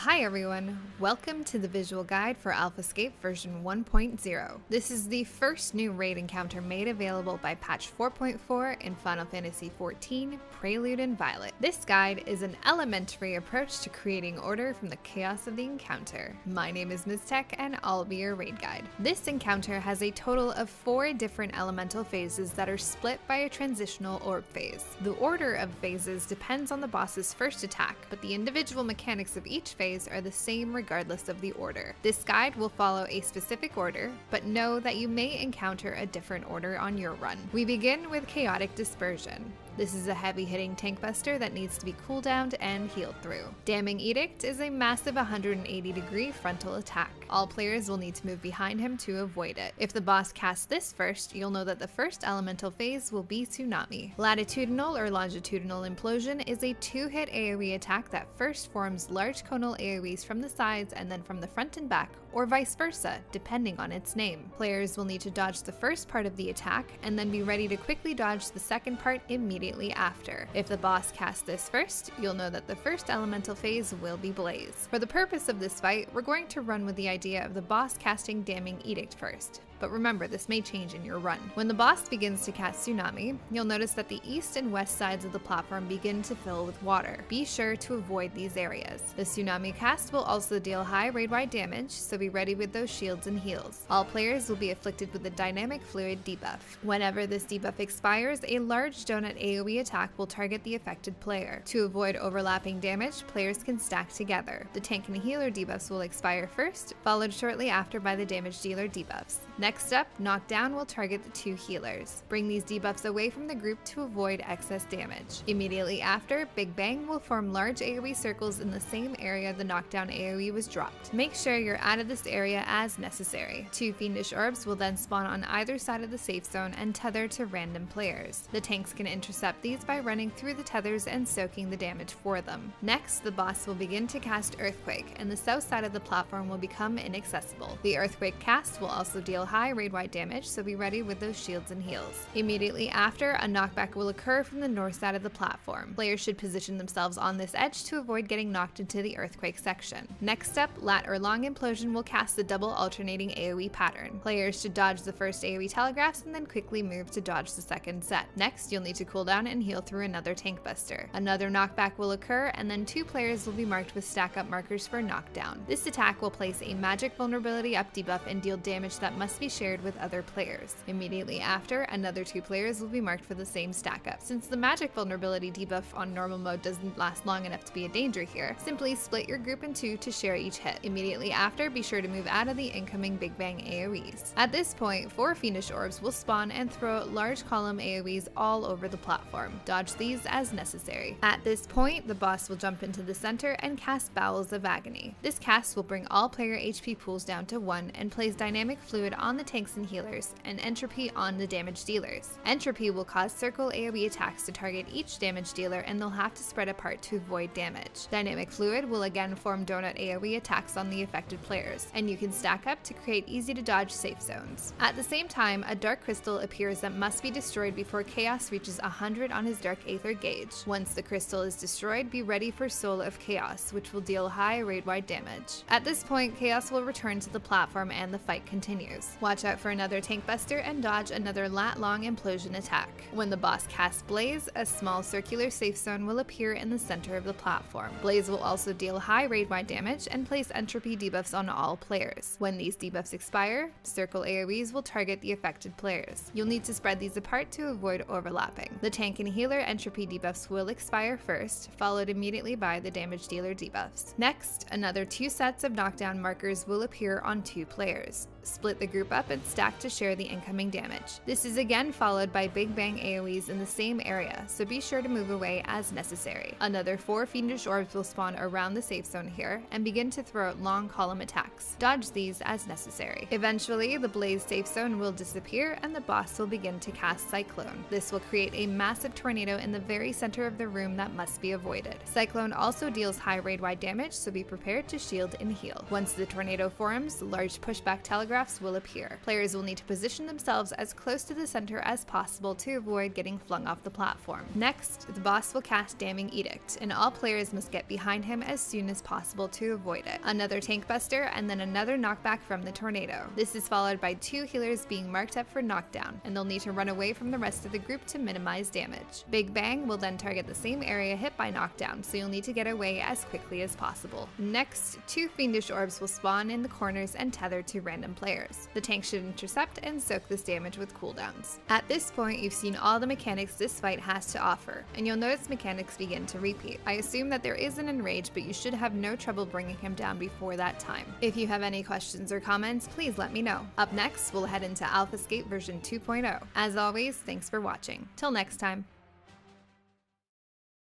Hi everyone, welcome to the visual guide for Alphascape version 1.0. This is the first new raid encounter made available by patch 4.4 in Final Fantasy XIV, Prelude and Violet. This guide is an elementary approach to creating order from the chaos of the encounter. My name is Ms. Tech and I'll be your raid guide. This encounter has a total of 4 different elemental phases that are split by a transitional orb phase. The order of phases depends on the boss's first attack, but the individual mechanics of each phase are the same regardless of the order. This guide will follow a specific order, but know that you may encounter a different order on your run. We begin with Chaotic Dispersion. This is a heavy-hitting tank buster that needs to be cooldowned and healed through. Damning Edict is a massive 180-degree frontal attack. All players will need to move behind him to avoid it. If the boss casts this first, you'll know that the first elemental phase will be Tsunami. Latitudinal or Longitudinal Implosion is a 2-hit AoE attack that first forms large conal AoEs from the sides and then from the front and back, or vice versa, depending on its name. Players will need to dodge the first part of the attack and then be ready to quickly dodge the second part immediately after. If the boss casts this first, you'll know that the first elemental phase will be Blaze. For the purpose of this fight, we're going to run with the idea of the boss casting Damning Edict first. But remember, this may change in your run. When the boss begins to cast Tsunami, you'll notice that the east and west sides of the platform begin to fill with water. Be sure to avoid these areas. The Tsunami cast will also deal high raid-wide damage, so be ready with those shields and heals. All players will be afflicted with a Dynamic Fluid debuff. Whenever this debuff expires, a large donut AoE attack will target the affected player. To avoid overlapping damage, players can stack together. The tank and healer debuffs will expire first, followed shortly after by the damage dealer debuffs. Next up, Knockdown will target the 2 healers. Bring these debuffs away from the group to avoid excess damage. Immediately after, Big Bang will form large AoE circles in the same area the Knockdown AoE was dropped. Make sure you're out of this area as necessary. 2 Fiendish orbs will then spawn on either side of the safe zone and tether to random players. The tanks can intercept these by running through the tethers and soaking the damage for them. Next, the boss will begin to cast Earthquake, and the south side of the platform will become inaccessible. The Earthquake cast will also deal high raid-wide damage, so be ready with those shields and heals. Immediately after, a knockback will occur from the north side of the platform. Players should position themselves on this edge to avoid getting knocked into the Earthquake section. Next up, Lat or Long Implosion will cast the double alternating AoE pattern. Players should dodge the first AoE telegraphs and then quickly move to dodge the second set. Next, you'll need to cool down and heal through another tank buster. Another knockback will occur, and then 2 players will be marked with stack-up markers for knockdown. This attack will place a magic vulnerability up debuff and deal damage that must be shared with other players. Immediately after, another 2 players will be marked for the same stack up. Since the magic vulnerability debuff on normal mode doesn't last long enough to be a danger here, simply split your group in 2 to share each hit. Immediately after, be sure to move out of the incoming Big Bang AoEs. At this point, 4 Fiendish orbs will spawn and throw large column AoEs all over the platform. Dodge these as necessary. At this point, the boss will jump into the center and cast Bowels of Agony. This cast will bring all player HP pools down to 1 and place Dynamic Fluid on the tanks and healers, and Entropy on the damage dealers. Entropy will cause circle AoE attacks to target each damage dealer, and they'll have to spread apart to avoid damage. Dynamic Fluid will again form donut AoE attacks on the affected players, and you can stack up to create easy to dodge safe zones. At the same time, a dark crystal appears that must be destroyed before Chaos reaches 100 on his Dark Aether gauge. Once the crystal is destroyed, be ready for Soul of Chaos, which will deal high raid-wide damage. At this point, Chaos will return to the platform and the fight continues. Watch out for another tank buster and dodge another lat-long implosion attack. When the boss casts Blaze, a small circular safe zone will appear in the center of the platform. Blaze will also deal high raid-wide damage and place entropy debuffs on all players. When these debuffs expire, circle AoEs will target the affected players. You'll need to spread these apart to avoid overlapping. The tank and healer entropy debuffs will expire first, followed immediately by the damage dealer debuffs. Next, another 2 sets of knockdown markers will appear on 2 players. Split the group up and stack to share the incoming damage. This is again followed by Big Bang AoEs in the same area, so be sure to move away as necessary. Another 4 Fiendish orbs will spawn around the safe zone here and begin to throw out long column attacks. Dodge these as necessary. Eventually, the Blaze safe zone will disappear and the boss will begin to cast Cyclone. This will create a massive tornado in the very center of the room that must be avoided. Cyclone also deals high raid-wide damage, so be prepared to shield and heal. Once the tornado forms, large pushback telegraph photographs will appear. Players will need to position themselves as close to the center as possible to avoid getting flung off the platform. Next, the boss will cast Damning Edict, and all players must get behind him as soon as possible to avoid it. Another tank buster, and then another knockback from the tornado. This is followed by 2 healers being marked up for knockdown, and they'll need to run away from the rest of the group to minimize damage. Big Bang will then target the same area hit by knockdown, so you'll need to get away as quickly as possible. Next, 2 Fiendish orbs will spawn in the corners and tether to random players. The tank should intercept and soak this damage with cooldowns. At this point, you've seen all the mechanics this fight has to offer, and you'll notice mechanics begin to repeat. I assume that there is an enrage, but you should have no trouble bringing him down before that time. If you have any questions or comments, please let me know. Up next, we'll head into Alphascape version 2.0. As always, thanks for watching. Till next time.